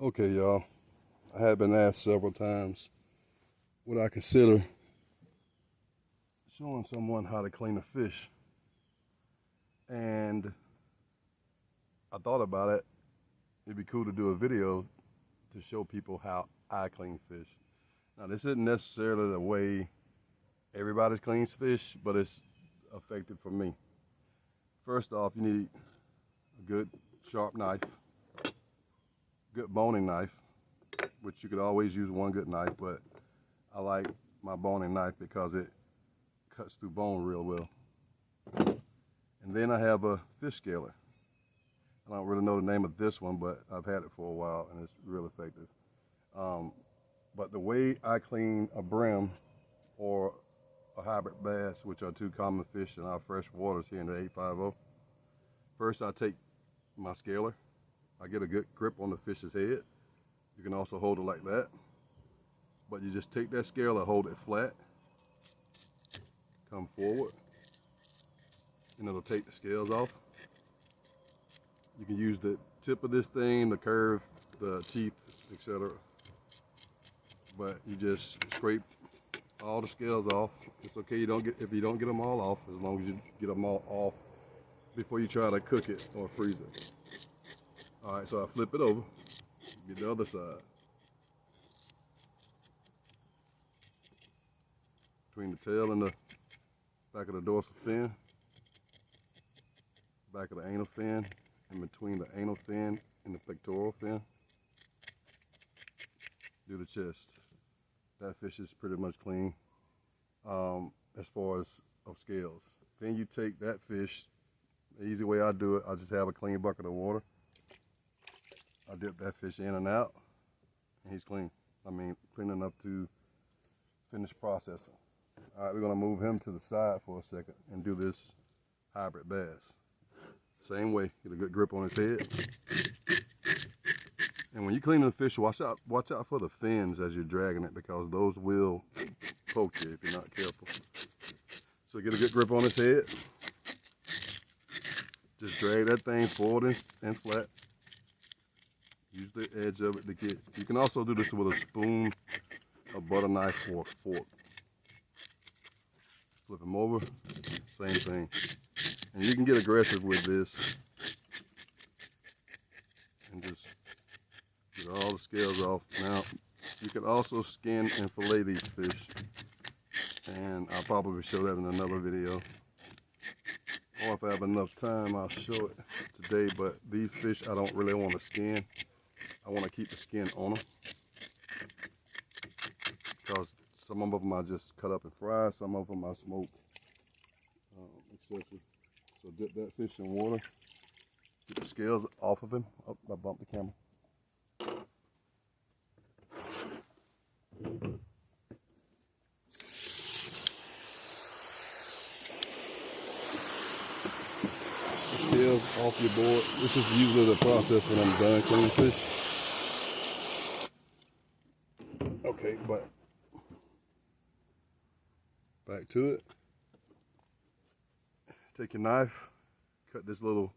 Okay, y'all. I have been asked several times would I consider showing someone how to clean a fish. And I thought about it. It'd be cool to do a video to show people how I clean fish. Now, this isn't necessarily the way everybody cleans fish, but it's effective for me. First off, you need a good sharp knife, good boning knife, which you could always use one good knife, but I like my boning knife because it cuts through bone real well. And then I have a fish scaler. I don't really know the name of this one, but I've had it for a while and it's real effective. But the way I clean a brim or a hybrid bass, which are two common fish in our fresh waters here in the 850, first I take my scaler. I get a good grip on the fish's head. You can also hold it like that, but you just take that scaler, hold it flat, come forward, and it'll take the scales off. You can use the tip of this thing, the curve, the teeth, etc. But you just scrape all the scales off. It's okay if you don't get them all off, as long as you get them all off before you try to cook it or freeze it. All right, so I flip it over, get the other side. Between the tail and the back of the dorsal fin, back of the anal fin, and between the anal fin and the pectoral fin, do the chest. That fish is pretty much clean as far as of scales. Then you take that fish, the easy way I do it, I just have a clean bucket of water. I dip that fish in and out, and he's clean. I mean, clean enough to finish processing. All right, we're gonna move him to the side for a second and do this hybrid bass. Same way, get a good grip on his head. And when you're cleaning the fish, watch out for the fins as you're dragging it, because those will poke you if you're not careful. So get a good grip on his head. Just drag that thing forward and flat. Use the edge of it to get. You can also do this with a spoon, a butter knife, or a fork. Flip him over, same thing. And you can get aggressive with this and just get all the scales off. Now, you can also skin and fillet these fish, and I'll probably show that in another video. Or if I have enough time, I'll show it today, but these fish I don't really want to skin. I want to keep the skin on them, because some of them I just cut up and fry, some of them I smoke, etc. So dip that fish in water, get the scales off of him. Oh, I bumped the camera. The scales off your board. This is usually the process when I'm done cleaning fish. Okay, but back to it. Take your knife, cut this little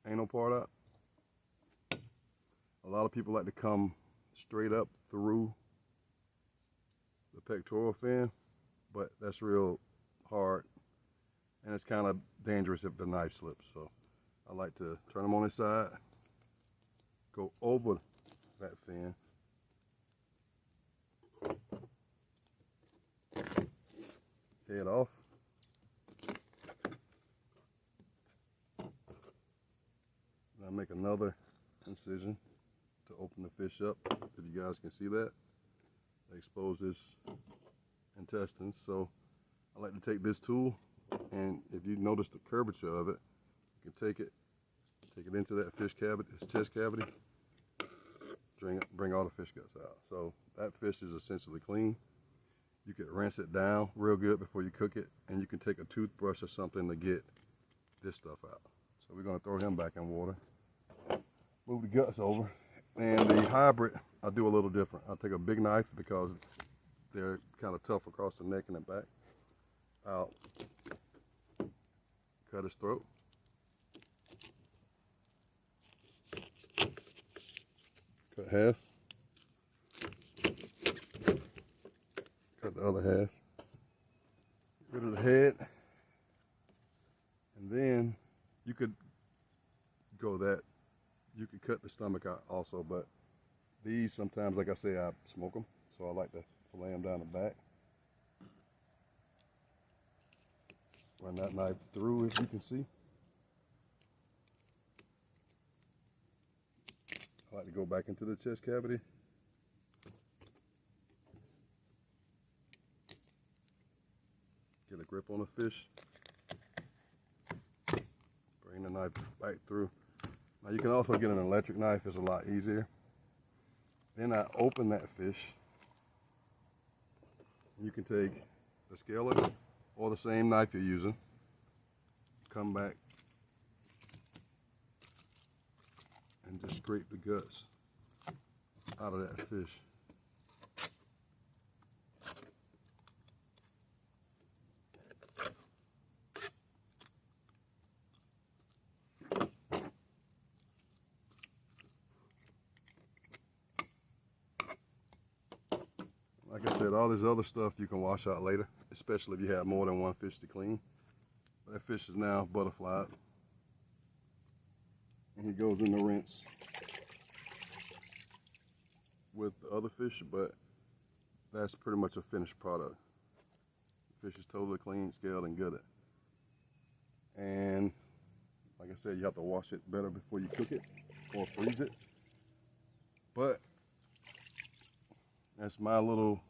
anal part out. A lot of people like to come straight up through the pectoral fin, but that's real hard, and it's kind of dangerous if the knife slips. So I like to turn him on his side, go over that fin, head off. I make another incision to open the fish up. If you guys can see that, I expose his intestines. So I like to take this tool, and if you notice the curvature of it, you can take it into that fish cavity, his chest cavity, bring all the fish guts out. So that fish is essentially clean. You can rinse it down real good before you cook it, and you can take a toothbrush or something to get this stuff out. So we're gonna throw him back in water. Move the guts over. And the hybrid, I do a little different. I take a big knife because they're kind of tough across the neck and the back. I'll cut his throat. cut half. Cut the other half. Get rid of the head. And then you could go that. You could cut the stomach out also, but these sometimes, like I say, I smoke them. So I like to fillet them down the back. Run that knife through, as you can see. I like to go back into the chest cavity. Get a grip on the fish. Bring the knife back through. Now you can also get an electric knife, it's a lot easier. Then I open that fish. You can take the skillet or the same knife you're using. Come back and just scrape the guts out of that fish. Like I said, all this other stuff you can wash out later, especially if you have more than one fish to clean. That fish is now butterflied, and he goes in the rinse with the other fish, but that's pretty much a finished product. The fish is totally clean, scaled, and gutted. And like I said, you have to wash it better before you cook it or freeze it. But that's my little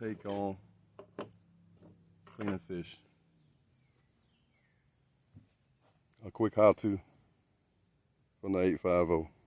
take on cleaning fish. A quick how-to from the 850.